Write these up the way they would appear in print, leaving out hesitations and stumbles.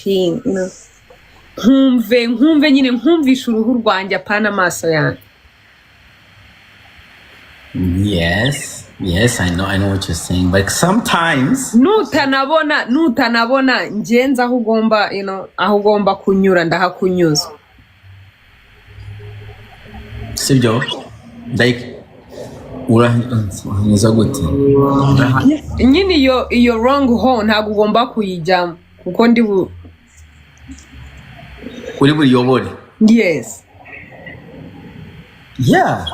skin, you know. Nkumve nyine nkumvisha uruhu rwanjye apana amaso yanjye. Yes, I know what you're saying. But sometimes nutanabona ngenza aho ugomba, you know, aho ugomba kunyura ndahakunyuza. Sibyo? Like uranyuza gute? Nyine iyo wrong hole ntabwo ugomba kuyijyamo kuko ndi uri buriyobore. Yes. Yeah,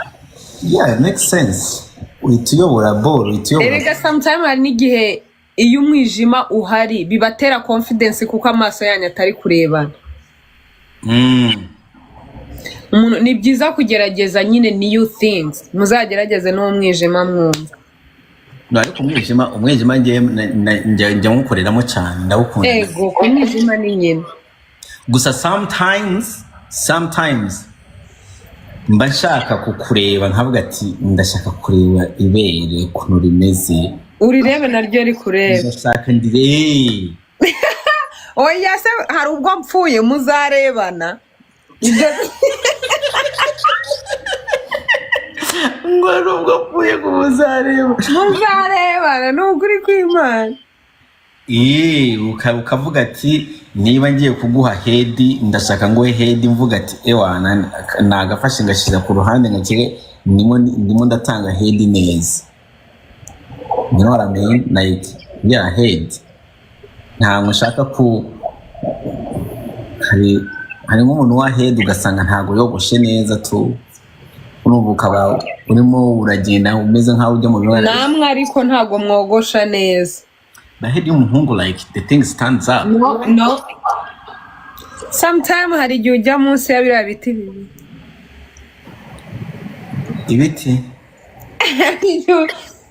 it makes sense. Uyituyobora ball, uyituyobora. Erega sometimes hari n'igihe iyo umwijima uhari bibatera confidence kuko amaso yanyu atari kurebana. Ni byiza kugerageza nyine new things. Muzagerageze no mwijima mwumva. No, ariko umwijima njye nkukoreramo cyane ndawukunda. Ego, umwijima ni nyine. Gusa sometimes mba nshaka kukureba nkavuga ati ndashaka kureba ibere ukuntu rimeze. Urirebe naryo rikureba. Ndashaka ndirebe. Oya se hari ubwo mpfuye muzarebana. Ngo nubwo mpfuye muzarebana n'ukuri kw'Imana. Ukavuga ati niba ngiye kuguha head ndashaka nguhe head mvuga ati ewana nagafashe ngashyira ku ruhande ngakire ndimo ndatanga head neza. You know what I mean? Like yeah, head. Ntabwo nshaka ku hari nk'umuntu wa head ugasanga ntabwo yogoshe neza tu unubu ukaba urimo uragenda umeze nkaho ujya mu bibara. Namwe ariko ntabwo mwogosha neza. The head y'umuhungu like the thing stands up. No. Sometimes hari igihe ujya munsi ya biriya biti bibi. Ibiti?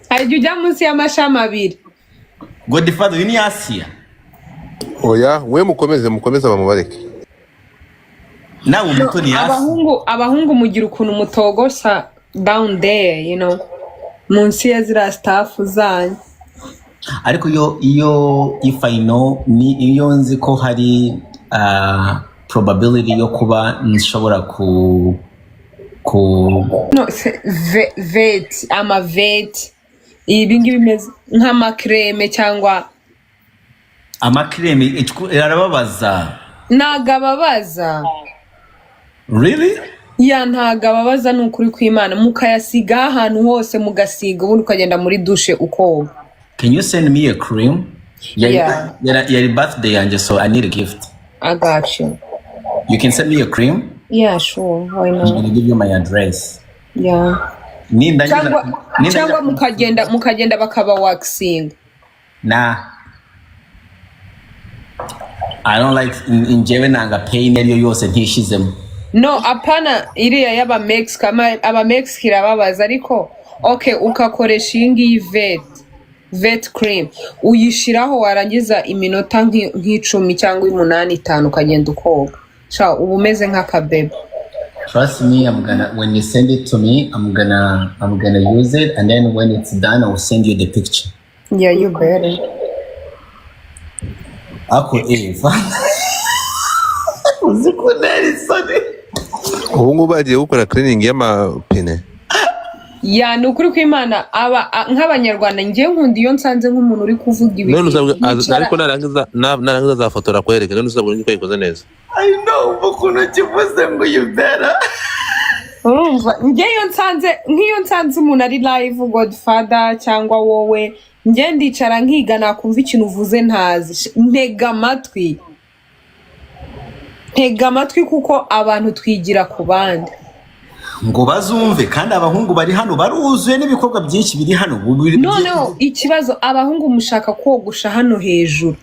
Hari igihe ujya munsi y'amashami abiri. Godfather ni Asia. Oya, we mukomeze bamubareke. Nawe umuto ni Asia. Abahungu mugira ukuntu mutogosha down there, you know. Munsi ya zira staff zanyu. Ariko if I know ni iyo nzi ko hari probability yo kuba nshobora no vet ama vet ibingibi bimeze nk'amakreme cyangwa amakreme arababaza. Nagababaza. Really? Ya ntagababaza n'ukuri kw'Imana mukayasiga ahantu hose mugasiga ubundi ukagenda muri douche ukoga. Can you send me a cream? Yeah. Your birthday and so I need a gift. I got you. You can send me a cream? Yeah, sure. Why not? I'm going to give you my address. Yeah. Changwa mukagenda bakaba waxing. Nah. I don't like njyewe nanga pain ariyo yose ntishizemo. No, apana iriya yaba Mex kama aba Mex kirababaza ariko okay ukakoresha ingi vet cream uyishiraho warangiza iminota nk'icumi cyangwa 8-5 ukagenda ukoga. Sha ubumeze nk'akabebe. Trust me, when you send it to me, I'm gonna use it, and then when it's done, I will send you the picture. Yeah, you better. Ako Eva. Uzikunari sone. Ubu ngubu bagiye gukora cleaning y'amapine. Ya nukuri kw'Imana nk'abanyarwanda ngiye nkundi iyo nsanze nk'umuntu uri kuvuga ibi. Ariko narangiza za fotora kwereka none usabura ko yikoze neza. I know bukuno kivuze ngo you better. Urumva nk'iyo nsanze umuntu ari live Godfather cyangwa wowe ngiye ndicara nkiga nakumva ikintu uvuze ntazi ntega amatwi kuko abantu twigira ku bandi ngo bazumve kandi abahungu bari hano baruzuye n'ibikorwa byinshi biri hano. No, ikibazo abahungu mushaka kogosha hano hejuru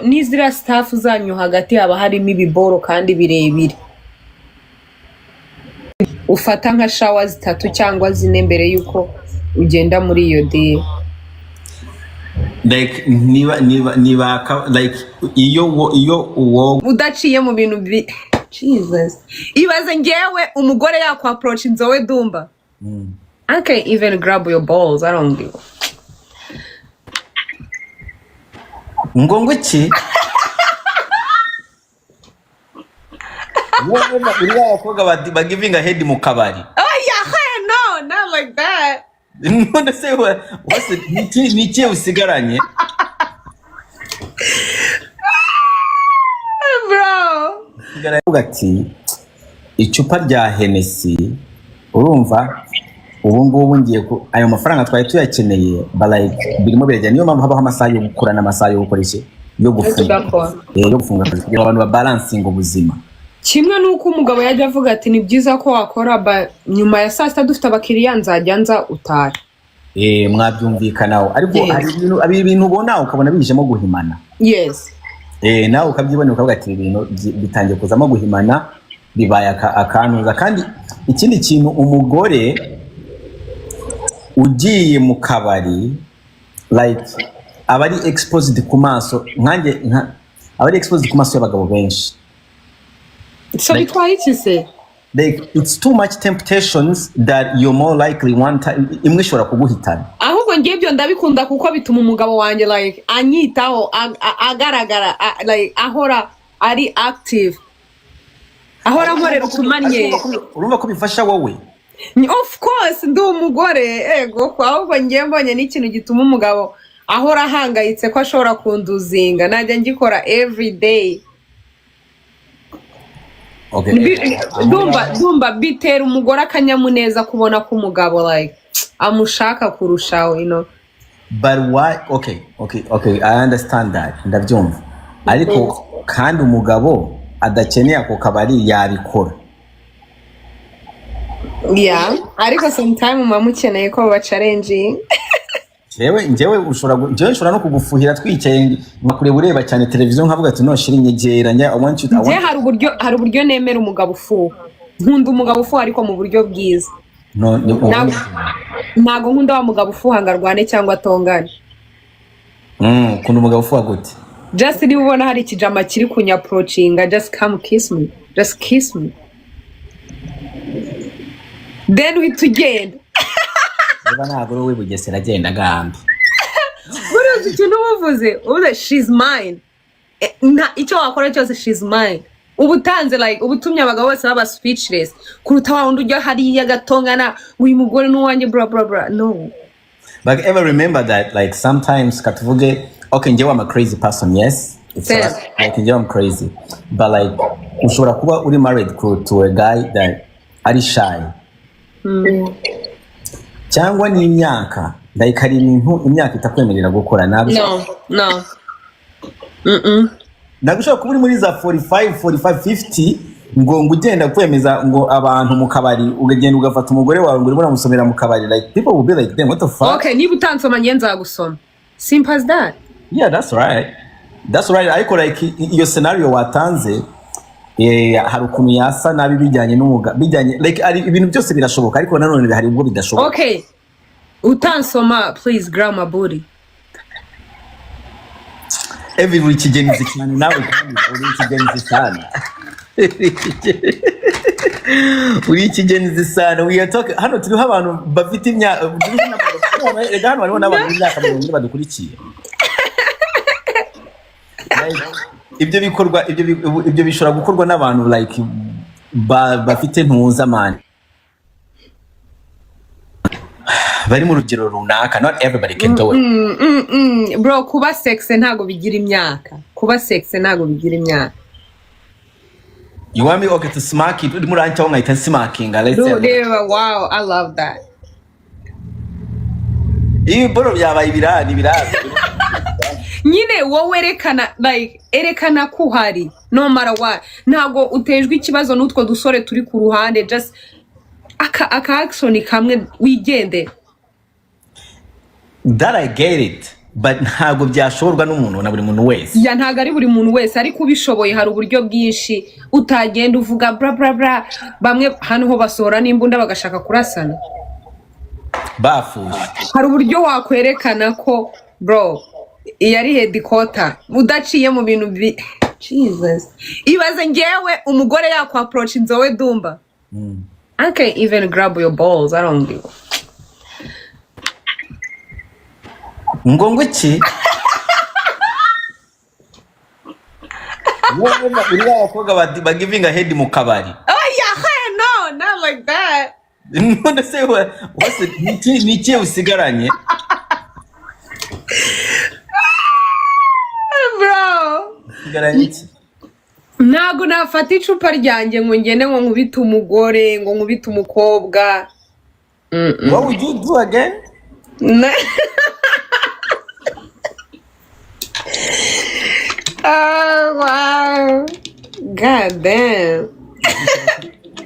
nizira staff zanyu hagati haba harimo ibiboro kandi birebire ufata nka shower 3 cyangwa 4 mbere yuko ugenda muri iyo day. Like niba like iyo uwo udaciye mu bintu Jesus. Ibaze ngewe umugore yakwa approach inzowe Dumba. I can't even grab your balls. I don't give. Ngongo ki? wowe uri abakobwa bagivinga head mu kabari. Oh yeah, no, not like that. None se wase niki usigaranye? Bro. Usigaranye ati icupa rya Hennessy urumva ubu ngubu ngiye ayo mafaranga twari tuyakeneye like birimo birajya niyo mpamvu habaho amasaha yo gukura n'amasaha yo gukoresha yo gufunga yo gufunga kugira abantu babalancing ubuzima. Kimwe nuko umugabo yajya avuga ati ni byiza ko wakora nyuma ya saa sita dufite abakiriya nzajya nza utari. Mwabyumvikanaho ariko hari ibintu ubona ukabona bijemo guhimana. Yes. Nawe ukabyibona ukavuga ati ibintu bitangiye kuzamo guhimana bibaye akanuza. Kandi ikindi kintu umugore ugiye mu kabari like abari exposed ku maso abari exposed ku maso y'abagabo benshi. So bitwaye iki se? Like it's too much temptations that you're more likely one time imwe ishobora kuguhitana. Ahubwo ngiye byo ndabikunda kuko bituma umugabo wanjye like anyitaho agaragara like ahora ari active. Ahora nkorera utumanye. Urumva ko bifasha wowe? Of course ndi umugore ego ahubwo ngiye mbonye n'ikintu gituma umugabo ahora ahangayitse ko ashobora kunduzinga najya ngikora every day. Okay. Dumba bitera umugore akanyamuneza kubona ko umugabo like amushaka kurushaho, you know. But why? Okay, I understand that. Ndabyumva. Ariko kandi umugabo adakeneye ako kabari yabikora. Yeah, ariko sometime mukeneye ko bacalenjing. Njyewe ushobora no kugufuhira twicaye makureba ureba cyane televiziyo nkavuga ati no shira inyegeranya hari uburyo nemera umugabo ufu. Nkunda umugabo ufu ariko mu buryo bwiza. Ntago nkunda wa mugabo ufu hangarwane cyangwa atongane. Kunda umugabo ufu gute? Just niba ubona hari ikijama kiri kunya approachinga, just come kiss me. Just kiss me. Then we tugenda. Niba ntabwo we bugesera agenda gambi. Buriya ikintu uvuze she's mine. Icyo wakora cyose she's mine. Ubutanze like ubutumye abagabo bose baba speechless. Kuruta wa wundi ujya hariya gatongana uyu mugore n'uwanjye bra bra bra. No. But ever remember that like sometimes katuvuge okay njyewe I'm a crazy person, yes. It's like njyewe I'm crazy. But like ushobora kuba uri married to a guy that ari shy. Cyangwa ni imyaka like hari ibintu imyaka itakwemerera gukora nabi. No. Nagushaka kuba uri muri za 45 50 ngo ugenda kwemeza ngo abantu mu kabari ugagenda ugafata umugore wawe ngo urimo namusomera mu kabari like people will be like them what the fuck. Okay, niba utansoma ngenza gusoma. Simple as that. Yeah, that's right. Ariko like iyo scenario watanze hari ukuntu yasa nabi bijyanye like ari ibintu byose birashoboka ariko nanone hari ubwo bidashoboka. Okay. Utansoma please grab my booty. Every kigenzi cyane nawe kandi uri kigenzi cyane. Uri kigenzi sana. We are talking hano turiho abantu bafite imyaka hano hariho n'abantu imyaka 40 badukurikiye. Ibyo bishobora gukorwa n'abantu like bafite ntuzamani bari mu rugero runaka. Not everybody can do it. Bro, kuba sex ntago bigira imyaka. You want me okay to smack it? Muri ancha ngahita smacking. Wow, I love that. Ibi boro byabaye ibirani. Nyine wowe erekana ko uhari no matter what. Ntago utejwe ikibazo n'utwo dusore turi ku ruhande, just aka action kamwe wigende. That I get it, but ntago byashorwa n'umuntu na buri muntu wese. Ya ntago ari buri muntu wese ariko ubishoboye hari uburyo bwinshi utagenda uvuga bra bra bra. Bamwe hano ho basohora n'imbunda bagashaka kurasana. Bafuye. Hari uburyo wakwerekana ko bro yari headquarter udaciye mu bintu Jesus. Ibaze ngewe umugore yakwa approach inzowe Dumba. I can't even grab your balls. I don't give. Ngongo ki? wowe uri abakobwa bagivinga head mu kabari. Oh yeah, no, not like that. None se wase niki usigaranye? Bro. Usigaranye iki? Ntago nafata icupa ryanjye ngo ngende ngo nkubite umugore ngo nkubite umukobwa. What would you do again? Oh wow. God damn.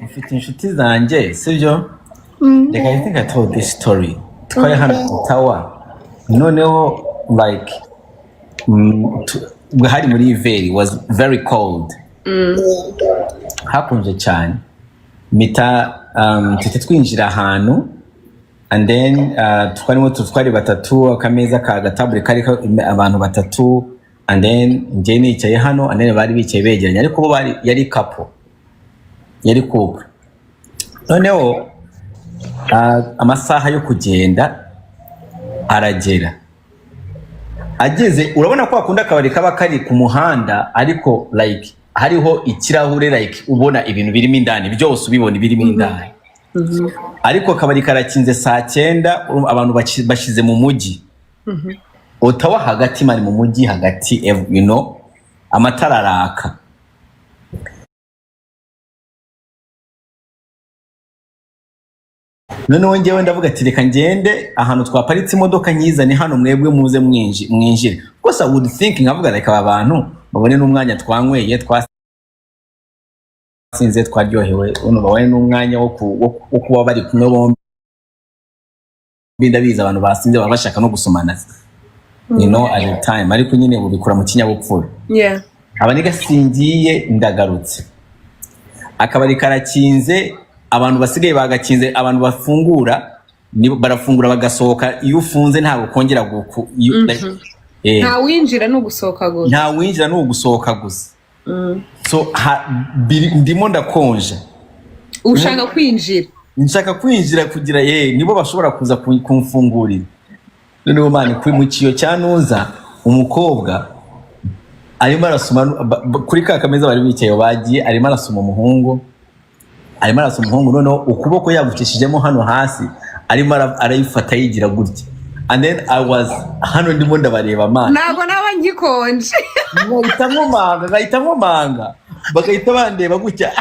Ufite inshuti zanjye sibyo? Like I think I told this story. Twari hano Ottawa. Noneho like hari muri EVA was very cold. Hakonje cyane. Mita tete twinjira ahantu and then twari batatu akameza ka gatable kari abantu batatu and then njye nicaye hano and then bari bicaye begeranye ariko bo bari yari couple yari couple. Noneho amasaha yo kugenda aragera ageze urabona ko akunda akabari kaba kari ku muhanda ariko like hariho ikirahure like ubona ibintu birimo indani byose ubibona birimo indani. Ariko akabari karakinze saa 9 abantu bashize mu mujyi. Ottawa hagati mari mu mujyi hagati you know amatara araka. Noneho njyewe ndavuga ati reka ngende ahantu twaparitse imodoka nyizane hano mwebwe muze mwinjire. Gusa I would think nkavuga like aba bantu babone n'umwanya twanyweye twasinze twaryohewe uno babone n'umwanya wo kuba bari kumwe bombi ndabiza abantu basinze babashaka no gusomana. You know at the time ariko nyine bubikura mu kinyabupfura. Yeah. Abaniga singiye ndagarutse. Akabari karakinze abantu basigaye bagakinze abantu bafungura barafungura bagasohoka iyo ufunze ntabwo kongera nta winjira no gusohoka gusa. Nta winjira no gusohoka gusa. So ndimo ndakonje. Ushaka kwinjira? Nshaka kwinjira kugira nibo bashobora kuza kumfungurira. Noneho mani mu kiyo cyanuza umukobwa arimo arasoma kuri ka kameza bari bicaye bagiye arimo arasoma umuhungu noneho ukuboko yagukishijemo hano hasi arimo arayifata yigira gutya and then I was hano ndimo ndabareba mani ntabwo naba ngikonje ngahita nkomanga bagahita bandeba gutya.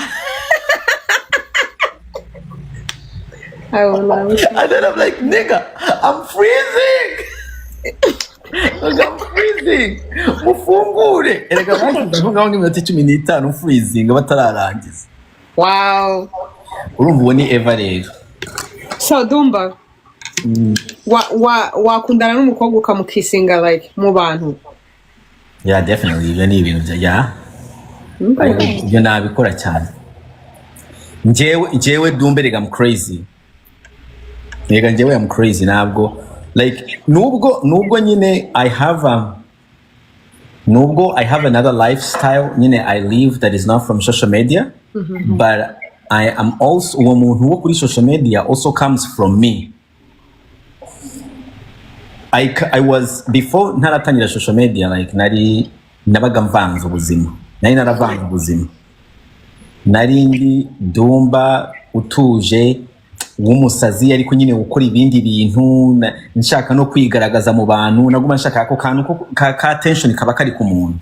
And then I'm like, nigga, I'm freezing. I'm freezing. Mufungure. Erega ndavuga ngo iminota 15 freezing batararangiza. Wow. Urumva uwo ni Eva rero. So Dumba. Wakundana n'umukobwa ukamukisinga like mu bantu? Yeah, definitely. Ibyo ni ibintu bya ibyo nabikora cyane. Njyewe Dumba rega I'm crazy. Nega njyewe I'm crazy nabwo like nubwo nyine I have another lifestyle nyine I live that is not from social media. But I am also uwo muntu wo kuri social media also comes from me. I was before ntaratangira social media like nabaga mvanze ubuzima naravanze ubuzima nari ndi Dumba utuje w'umusazi ariko nyine ukora ibindi bintu nshaka no kwigaragaza mu bantu naguma nshaka ako kantu ka attention kaba kari ku muntu.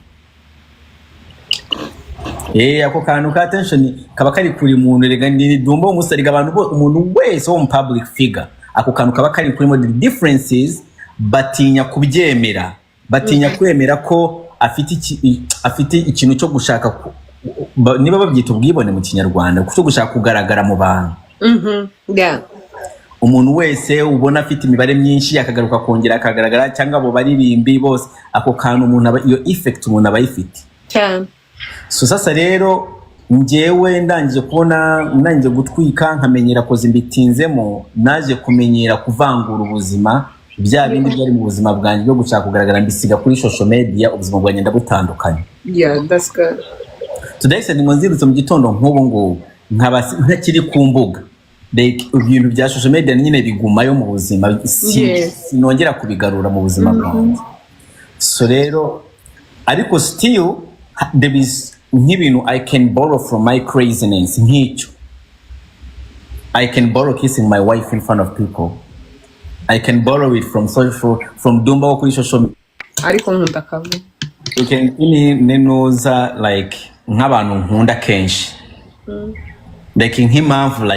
Ako kantu ka attention kaba kari kuri muntu rega ndi Dumba umusariga abantu umuntu wese wo mu public figure ako kantu kaba kari kuri mo differences batinya kubyemera batinya kwemera ko afite ikintu cyo gushaka niba babyita ubwibone mu kinyarwanda cyo gushaka kugaragara mu bantu. Yeah. Umuntu wese ubona afite imibare myinshi akagaruka kongera akagaragara cyangwa abo baririmbi bose ako kantu umuntu iyo effect umuntu abayifite cyane. So sasa rero njyewe ndangije kubona ndangije gutwika nkamenyera koza imbitinzemo naje kumenyera kuvangura ubuzima bya bindi byari mu buzima bwanjye byo gushaka kugaragara mbisiga kuri social media ubuzima bwanjye ndabutandukanye. Yeah, that's good. Today said nzirutse mu gitondo nk'ubu ngo ntakiri ku mbuga like ibintu bya social media nyine bigumayo mu buzima sinongera kubigarura mu buzima bwanjye. So rero ariko still there is nk'ibintu I can borrow from my craziness nk'icyo. I can borrow kissing my wife in front of people. I can borrow it from Dumba kuri social media. ariko nkunda kavuga You can nenuza like nk'abantu nkunda kenshi like nk'impamvu like